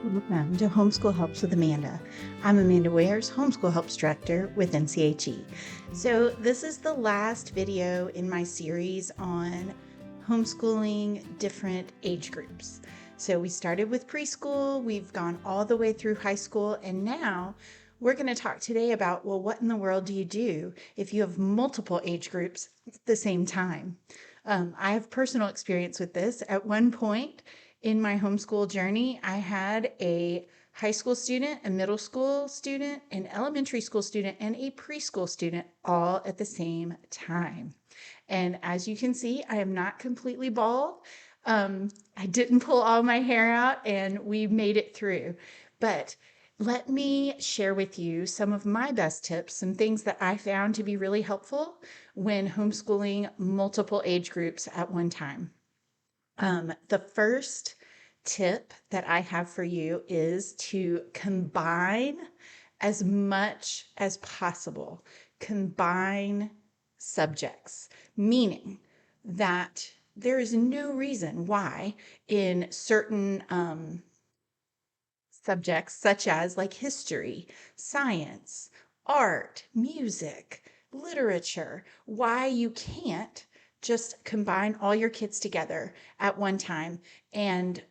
Welcome to Homeschool Helps with Amanda. I'm Amanda Wares, Homeschool Helps Director with NCHE. So this is the last video in my series on homeschooling different age groups. So we started with preschool, we've gone all the way through high school, and now we're going to talk today about, well, what in the world do you do if you have multiple age groups at the same time? I have personal experience with this. At one point, in my homeschool journey, I had a high school student, a middle school student, an elementary school student, and a preschool student all at the same time. And as you can see, I am not completely bald. I didn't pull all my hair out and we made it through. But let me share with you some of my best tips, some things that I found to be really helpful when homeschooling multiple age groups at one time. The first tip that I have for you is to combine as much as possible. Combine subjects, meaning that there is no reason why in certain subjects, such as like history, science, art, music, literature, why you can't just combine all your kids together at one time. And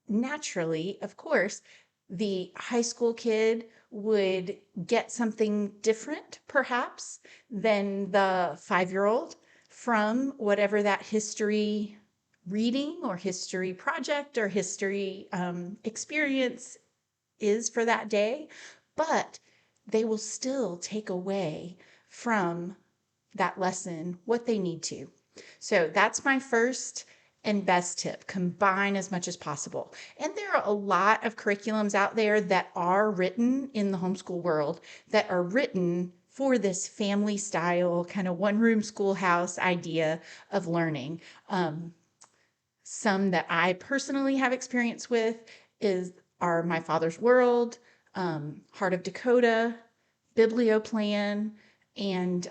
naturally, of course, the high school kid would get something different, perhaps, than the 5-year-old from whatever that history reading or history project or history experience is for that day, but they will still take away from that lesson what they need to. So that's my first and best tip. Combine as much as possible. And there are a lot of curriculums out there that are written in the homeschool world that are written for this family style kind of one-room schoolhouse idea of learning. Some that I personally have experience with are My Father's World, Heart of Dakota, Biblioplan, and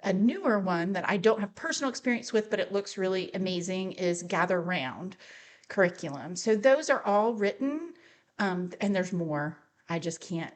a newer one that I don't have personal experience with, but it looks really amazing, is Gather Round curriculum. So those are all written, and there's more. I just can't,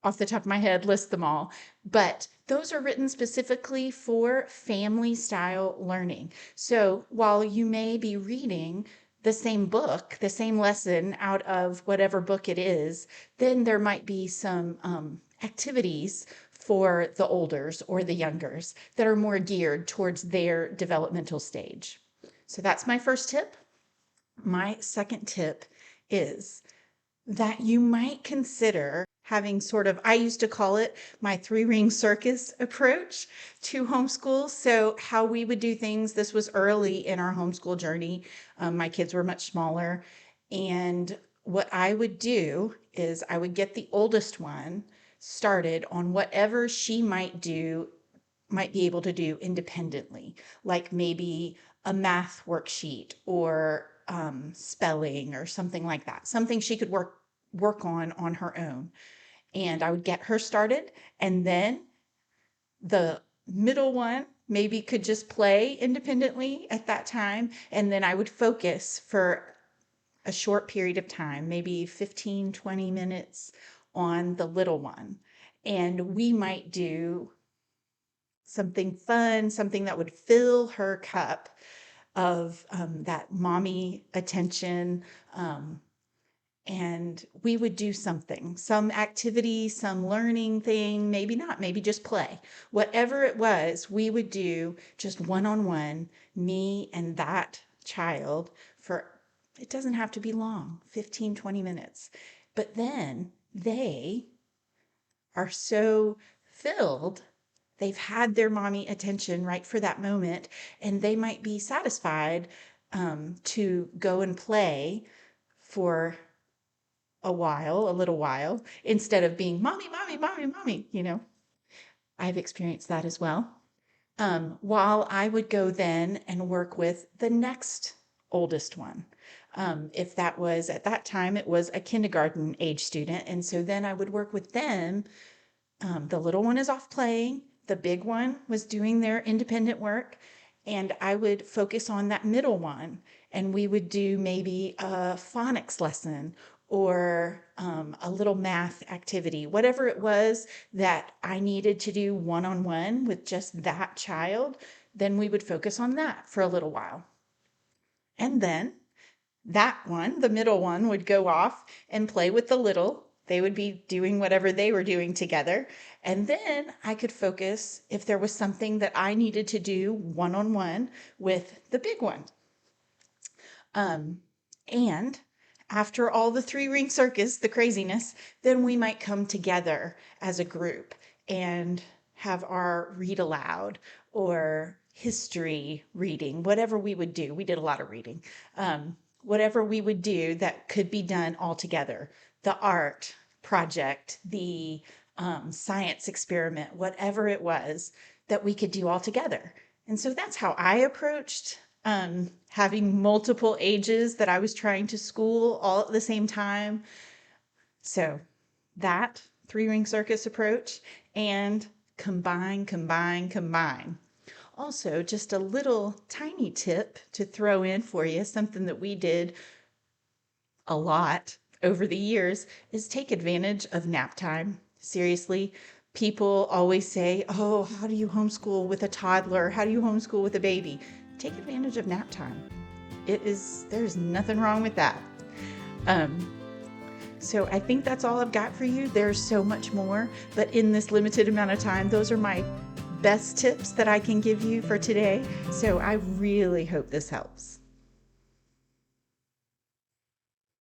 off the top of my head, list them all. But those are written specifically for family style learning. So while you may be reading the same book, the same lesson out of whatever book it is, then there might be some activities for the olders or the youngers that are more geared towards their developmental stage. So that's my first tip. My second tip is that you might consider having sort of, I used to call it my 3-ring circus approach to homeschool. So how we would do things, this was early in our homeschool journey. My kids were much smaller. And what I would do is I would get the oldest one started on whatever she might be able to do independently, like maybe a math worksheet or spelling or something like that, something she could work on her own. And I would get her started, and then the middle one maybe could just play independently at that time, and then I would focus for a short period of time, maybe 15, 20 minutes on the little one. And we might do something fun, something that would fill her cup of that mommy attention. And we would do something, some activity, some learning thing, maybe not, maybe just play. Whatever it was, we would do just one-on-one, me and that child for, it doesn't have to be long, 15, 20 minutes. But then they are so filled, they've had their mommy attention right for that moment, and they might be satisfied to go and play for a little while, instead of being mommy, mommy, mommy, mommy, I've experienced that as well. While I would go then and work with the next oldest one. If that was, at that time, it was a kindergarten age student. And so then I would work with them. The little one is off playing. The big one was doing their independent work. and I would focus on that middle one. And we would do maybe a phonics lesson or a little math activity, whatever it was that I needed to do one-on-one with just that child. Then we would focus on that for a little while. And then that one, the middle one, would go off and play with the little. They would be doing whatever they were doing together. And then I could focus if there was something that I needed to do one-on-one with the big one. And after all the three-ring circus, the craziness, then we might come together as a group and have our read aloud or history reading, whatever we would do. We did a lot of reading. Whatever we would do that could be done all together. The art project, the science experiment, whatever it was that we could do all together. And so that's how I approached having multiple ages that I was trying to school all at the same time. So that three-ring circus approach and combine. Also, just a little tiny tip to throw in for you, something that we did a lot over the years, is take advantage of nap time. Seriously, people always say, oh, how do you homeschool with a toddler? How do you homeschool with a baby? Take advantage of nap time. There's nothing wrong with that. So I think that's all I've got for you. There's so much more, but in this limited amount of time, those are my best tips that I can give you for today. So I really hope this helps.